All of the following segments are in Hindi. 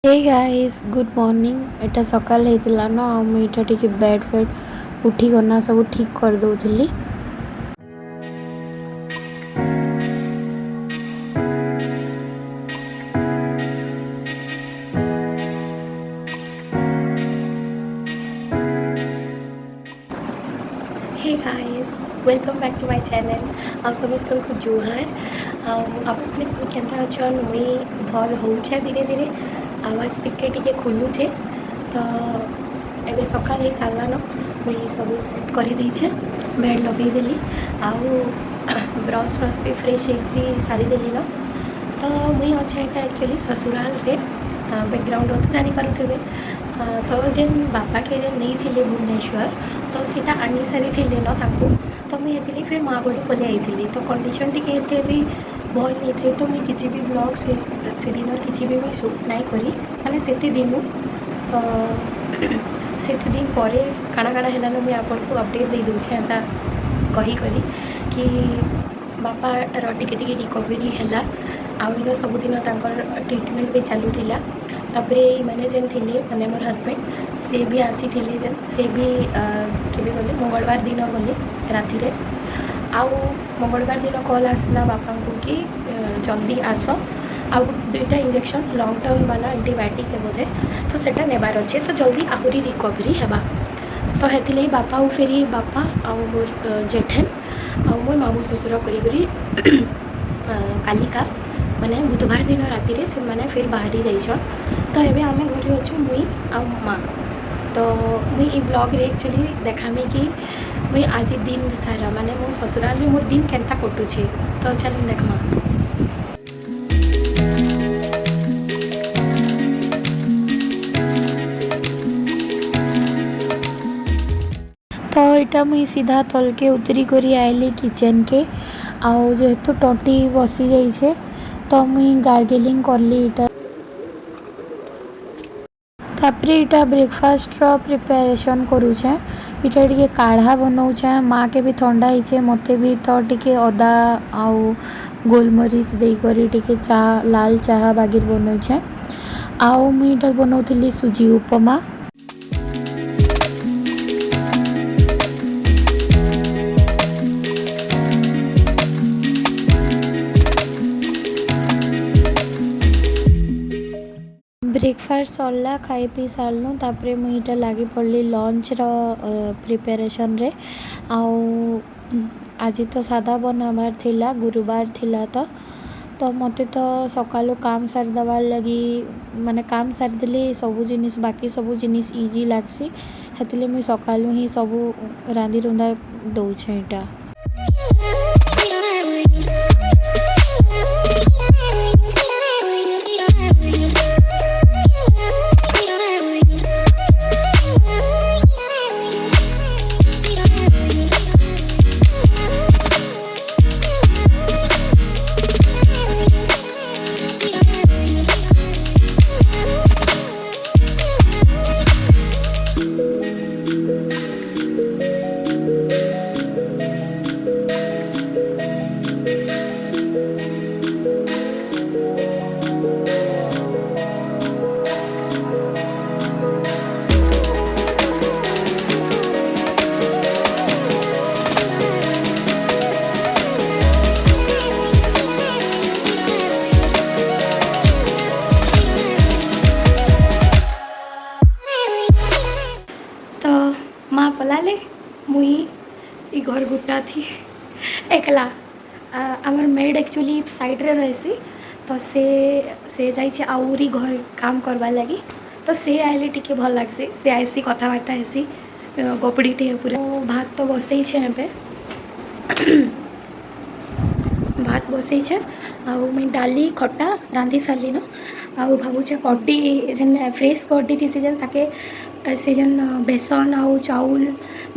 हे गाइस गुड मॉर्निंग एटा सकाल हेतिला न हम एटा टिके बेड उठी करना सब ठीक कर दउथली। Hey guys welcome back to my channel. आप समस्त को जुहार। आप सब केनता अछन मुई भल होउछे धीरे धीरे आवाज टिके टिके खुलुछे। तो एबे सकाल हे सारला न मुई सब सेट कर देछे बेड लगे देली आउ ब्रश फ्रश भी फ्रेश होती सारी देली न। तो मुई अच्छे एटा एक्चुअली ससुराल रे बैकग्राउंड तो जानी पारुथिबे। तो जेन बापा के जेन नहीं थिले भुवनेश्वर तो सीटा आनी सारी थिले न ताकू। तो मुई एथिली फिर माँ घर पलि आइथिली तो कंडीशन टिके एते भी भल नहीं थे। तो मुई किछि भी ब्लॉग से दिन किछि भी मुई शूट नहीं करी माने सेति दिनु। तो सेति दिन परे काଣା काଣା हैला न मुई आपन को अपडेट दे दउछे एंता कही करी कि बापा रो टिके टिके रिकवरी हैला आउ सबुदिन तांकर ट्रिटमेंट भी चलुला। तापरे मैंने जेन थिले माने मोर हस्बैंड से भी आसी थिले जेन से भी केबे गले मंगलवार दिन गले राति रे आउ मंगलवार दिन कॉल आसला बापा को कि जल्दी आस आउ दुईटा इंजेक्शन लॉन्ग टर्म वाला एंटीबायोटिक है बोधे तो सेटा नेबार अच्छे तो जल्दी आहरी रिकवरी हेबा। तो हेतिले बापा और फेरी बापा आउ मोर जेठेन आउ मोर मामू ससुर करी कालिका माने बुधवार दिन राति रे से माने फिर बाहरी जाइछन। तो एबे आमे घरे अच्छु मुई आ माँ। तो मुई ई ब्लॉग रे एक्चुअली देखामी कि मुई आज दिन सारा माने मो ससुराल रे मोर दिन केनता कटुछे। तो चल देखमा। तो इटा मुई सीधा तल के उतरी करी आइली किचन के आउ जेहेतु टंटी बसी जाइछे तो मुई गार्गलिंग करली इटा। तापरे इटा ब्रेकफास्ट रो प्रिपरेशन करूछे। इटा टिके काढ़ा बनाऊछे माँ के भी ठंडा हिचे मते भी तो टिके अदा आउ गोलमरीच दे करी टिके चा लाल चाहा बागिर बनौछे। आउ मुई इटा बनाउथली सुजी उपमा। ब्रेकफास्ट सरला खाई पी सारलु तापरे मुई इटा लागी पड़ली लंच रो प्रिपरेशन रे। आउ आज तो सादा बनाबार थिला गुरुवार थिला तो मते तो सकालु काम सारी दबार लगी माने काम सारी देले सबु जिनिस बाकी सबु जिनिस इजी लागसी हेतिले मुई सकालु ही सबु रांधी रुंधा दउछे इटा। माँ पलाले मुई ई घर गुटा थी एकला आमर मेड एक्चुअली साइड रे रहसी। तो से जाइए आउरी घर काम करवा लगी तो से आइले टिके भल लागसी से आइसी कथबार्ता हेसी गपड़ीटे पूरा। भात तो बसई पे भात बसई आउ मैं डाली खटा रांधि सारी न आउ भावुचे कड्डी जेन फ्रेश कड्डी थी जेन ताके से जेन बेसन आउ चाउल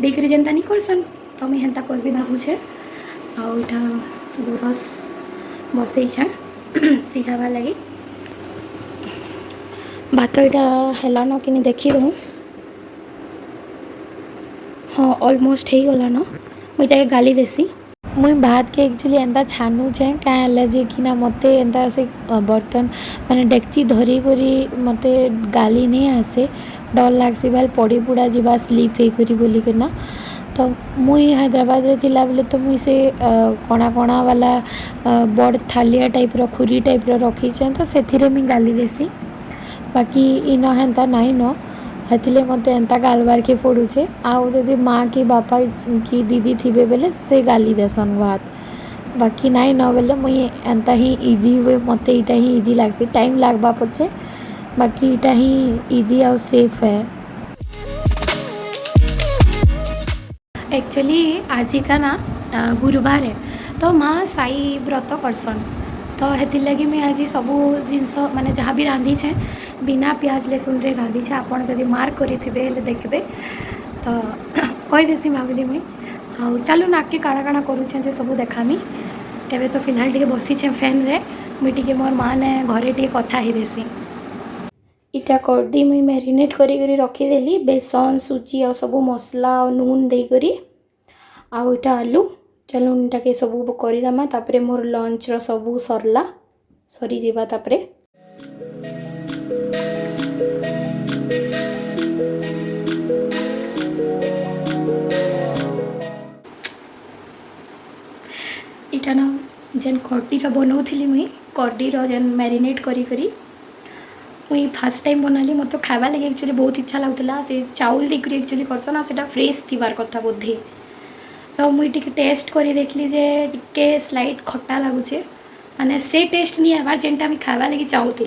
देकर जेनता नहीं करसन तो मुझे हेन्ता करबी भावुचे। आउ इटा गुरस बसई सिझावा लगी भात इटा है न कि देखी रहूँ। हाँ ऑलमोस्ट हो गला न मुझे गाली देसी मुई भात के एक्चुअली एंता छानुचे क्या जे कि ना मते एंता से बर्तन माने डेक्ची धरी करी मते गाली नहीं आसे डर लागसी बाल पड़ी पुड़ा जीवा स्लीप हे करी बोली के ना। तो मुई हैदराबाद रे जिला बेले तो मुई से कणा कणा वाला बड़ थालिया टाइप रो खुरी टाइप रो रखी तो से मुई गाली देसी। बाकी इन हेन्ता नाई न हेतिले मते एंता गालबार के पड़ुचे। आउ जदि माँ की बापा की दीदी थिबे बेले से गाली देसन बात। बाकी नाई न बेले मुई एंता ही इजी हुए मते इटा ही इजी लागसी टाइम लागबा पछे बाकी इटा ही इजी और सेफ है। एक्चुअली आज का ना गुरुवार है तो माँ साई व्रत करसन तो हेति लगी मैं आज सबू जिनस माने जहाँ भी रांधी छे बिना प्याज लहसुन रे रांधी छे। आपण जदि मार्क करिथिबे हेले देखबे तो कहि देसी भाविली मुई आ चलो नाके काଣା काଣା करूछे जे सबू देखामी। एबे तो फिलहाल टिके बसी छे फैन रे मुई टिके मोर माँ ने घरे टिके कथा ही देसी। इटा करडी मुई मैरिनेट करी करी रखी देली बेसन सुजी और सबू मसला और नून दे करी आउ इटा आलू चलो इटा के सबू करदेमा तापरे मोर लंच रो सबू सरला सरी जीवा तापरे। इटा ना जेन करडी बनाऊली मुई करडी जेन मैरिनेट करी करी मुई फास्ट टाइम बनाली मत खावा लगे एक्चुअली बहुत इच्छा लगुला से चाउल देकर एक्चुअली करछन ना सेटा फ्रेश थिबार कथा बोधे। तो मुई टिके टेस्ट करी देखली जे टिके स्लाइट खट्टा लागुचे माने से टेस्ट नहीं आबार जेनटा मी खावा लगे चाहूली।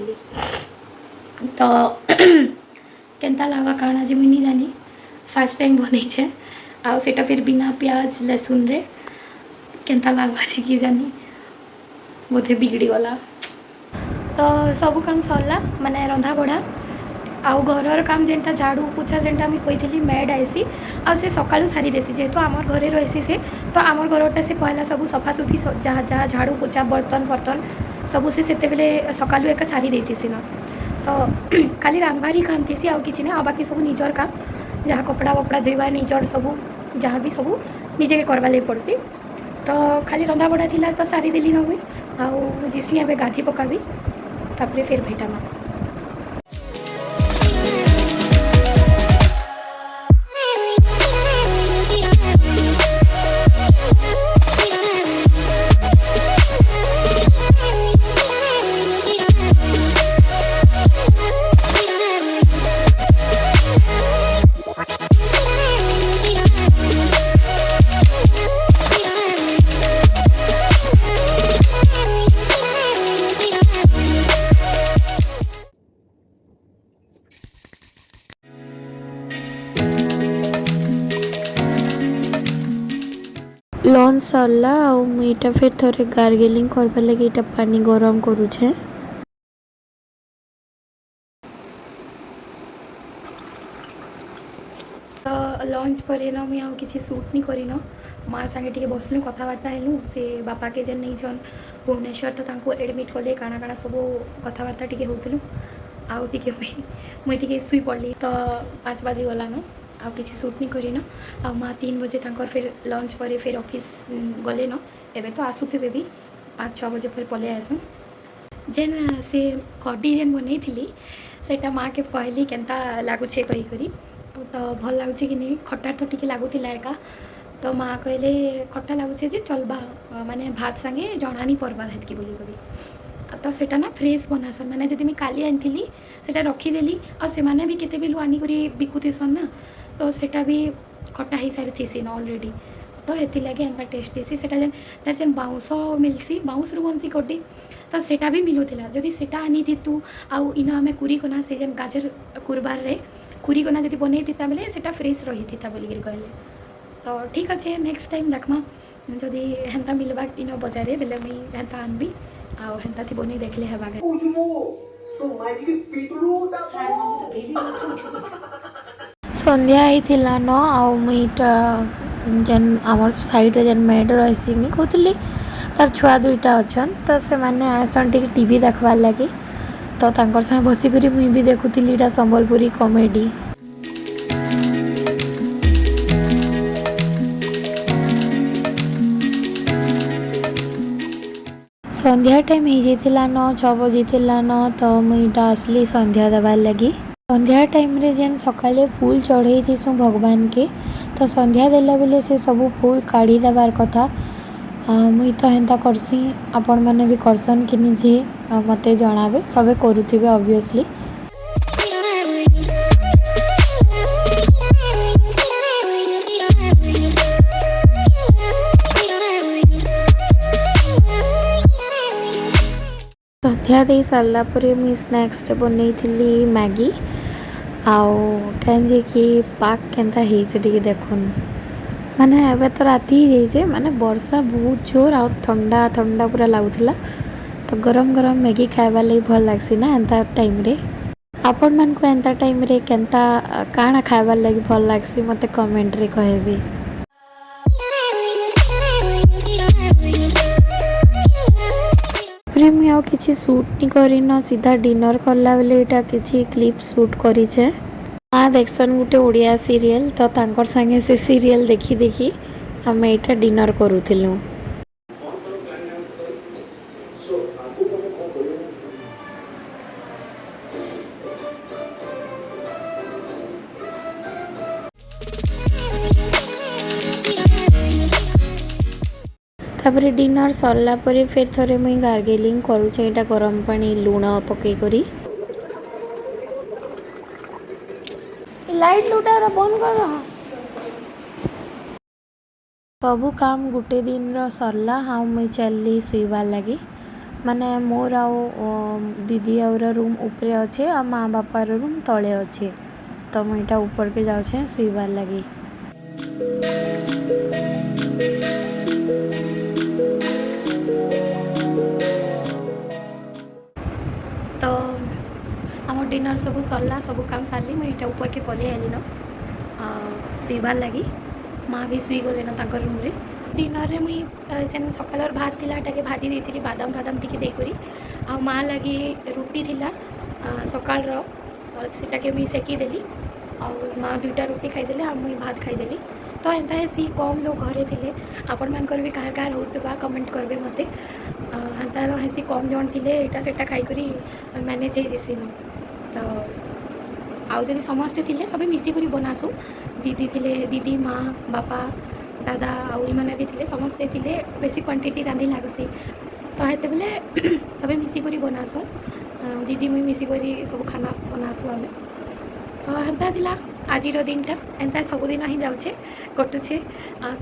तो केनता लागा काଣା जे मुई नहीं जानी फास्ट टाइम बनै छे आ सेटा फिर बिना प्याज लहसुन रे केनता लागबा जे कि जानी बोधे बिगड़ी गला। तो सबू काम सरला माने रंधा बढ़ा आउ घर काम जेनटा झाड़ू पोछा जेनटा मी कही मैड आईसी आ से सकाळु सारी देसी जेहेतु आमर घरे रहीसी से तो आमर घरटा से पहला सब सफासुफी जहाँ जहाँ झाड़ू पोछा बर्तन बर्तन सबू से बेले सकाळु एका सारी देतीसी ना। तो खाली रांधबार ही काम थी आउ किसी ना बाकी सब निजर काम जहाँ कपड़ा वपड़ा धोवा निजर सबू जहाँ भी सबू निजे के करवा लगे पड़सी। तो खाली रंधा बढ़ा थिला तो सारी देली न हुई आउ जिसी एवं गाधी पकाबी तापरे फिर भेटामा। लंच सरला आउ मुईटा फिर थोड़े गार्गलिंग करबा लगे इटा पानी गरम करूछे। तो लंच पर ना मुई आउ किछि सूट नहीं करिन माँ संगे टिके बसलु कथबार्ता हेलु से बापा के जेन नहीं जन भुवनेश्वर तो तांको एडमिट कले काଣା काଣା सब कथबार्ता टिके होतलु आउ टिके मुई टिके सुई पड़ली। तो 5 बजे गला न आउ किसी सूट नहीं करिन आ माँ 3 बजे तांकर फिर लंच पर फिर ऑफिस गले न एबे तो आसुथिबे भी 5-6 बजे फिर पले आसन। जेन से कडी जेन बनै थिली सेटा माँ के कहली केनता लागुछे कही करी तो भल लगुचे कि नहीं खट्टा तो टिके लागुतिला एका तो माँ कहले खट्टा लगुचे जे चलबा माने भात संगे जणानी परबा हेतकी बोली करी। तो सेटा ना फ्रेश बनासन माने जदि मैं काली आनी सेटा रखीदेली और से माने भी केते बेलु आनी करी बिकुथिसन ना तो सेटा भी खट्टा ही सारी थीसी ना ऑलरेडी तो ये लगे एंता टेस्ट देसी सेटा जेन तार जेन बाउंस मिलसी बाउंस रु बनसी कटी तो सेटा भी मिलुथिला जदि सेटा आनी थी तू आउ इन आमे कुरी कोना से जेन गाजर कुरबार रे कुरी कोना जदि बनै थिता बेले सेटा फ्रेश रही थिता बोली कहले। तो ठीक अच्छे नेक्स्ट टाइम देखमा जदि हेन्ता मिलबा इन बजारे बेले मुई हेन्ता आनबी आउ हेन्ता थी बनै देखले हेबा संध्या होता न आउ मुईटा जेन आमर साइड जेन मेड रही नहीं कहती तार छुआ 2टा अच्छन तो से माने आसन टिके टीवी देखबार लगे तो तांकर संगे बसिक मुई भी देखुली इटा संबलपुरी कॉमेडी। संध्या टाइम हो जाता न 6 बजी न तो मुईटा आसली संध्या देवार लगी। संध्या टाइम रे जेन सकाले फूल चढ़ई थीसु भगवान के तो संध्या देला बेले से सब फूल काढ़ी देवार कथा। मुई तो हेन्ता करसी, आपण मैंने भी करसन कि निजे मते जणावे, सबे करुथिबे ऑब्वियसली। संध्या दे सारा पर मुई स्नैक्स रे बनई मैगी आउ कहीं कि पाक केन्ता होती देखुन। माने एबे तो राति ही जाइए, माने वर्षा बहुत जोर आ ठंडा ठंडा पूरा लगुला, तो गरम गरम मैगी खाइबा लगी भल लगसी ना एंता टाइम रे। आपण मन को एंता टाइम रे केन्ता काଣା खाइबार लगी भल लगसी मते कमेंट रे कहबे। मुझे आउ किसी शूट नहीं करन, सीधा डिनर कला बेले यहाँ किसी क्लिप शूट करें। हाँ देखसन गोटे ओडिया सीरियल, तो तांकर संगे से सीरियल देखी देखी आम यहाँ डिनर करूँ। तापर डिनर सरला परे फिर थरे मुई गार्गेलिंग करूचे एटा गरम पानी लूण पके करी। लाइट लुटा बंद कर दो। सबू काम गुटे दिन रो सरला। हाँ मुई चलली सुईबार लगी, माने मोर आउ दीदी आउर रूम ऊपर अच्छे आ माँ बापार रूम तले अच्छे, तो मुईटा ऊपर के जाऊे सुईबार लगी। तो आम डिनर सब सरला, सब काम सारली, मुझे ऊपर के पलि आइली न सुईबार लगी। माँ भी सुई गले न तांकर रूम रे। डिनर रे मुई जेन सकालर भात थिला टाके भाजी देइथिली, बादाम बादाम टिके देइकरी, आ माँ लगी रुटी थिला सकाल रो सेटाके मुई सेकी देली, और माँ 2टा रुटी खाईदेले आ मुई भात खाईदेली। तो एंता हेसी कम लोग घरे थिले, आपण मानकर भी कार कार होतबा कमेंट करबे मते। हेन्तार हेसी कम जन थिले एटा सेटा खाईकरी मैनेज हो जेसी न। तो आउ जदि समस्ते थिले सबे मिसिकरी बनासु, दीदी थिले, दीदी माँ बापा दादा आउ इमाने भी थिले, समस्ते थिले, बेसी क्वांटिटी रांधि लागसी, तो हेते बेले सबे मिसिकरी बनासु, दीदी मुई मिसिकरी सब खाना बनासु आमे। तो हेन्ता थिला आजिर दिनटा, एंता सबुदिन ही जाऊे कटुचे।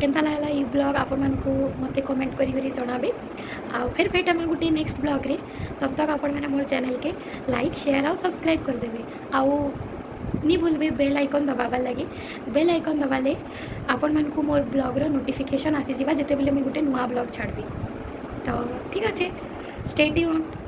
केन्ता लागला ई ब्लॉग आपण मानकु मते कमेंट करी करी जणाबे। आ फिर भेटा मैं गोटे नेक्स्ट ब्लॉग रे, तब तक आपण मैंने मोर चैनल के लाइक शेयर और सब्सक्राइब कर देबे। आउ नहीं भूलबे बेल आइकन दबाबार लगे। बेल आइकन दबाले आपण मानकु मोर ब्लॉग रो नोटिफिकेशन आसी जिबा जेते बेले मैं गोटे नुआ ब्लॉग छाड़बी। तो ठीक अच्छे, स्टे ट्यून्ड।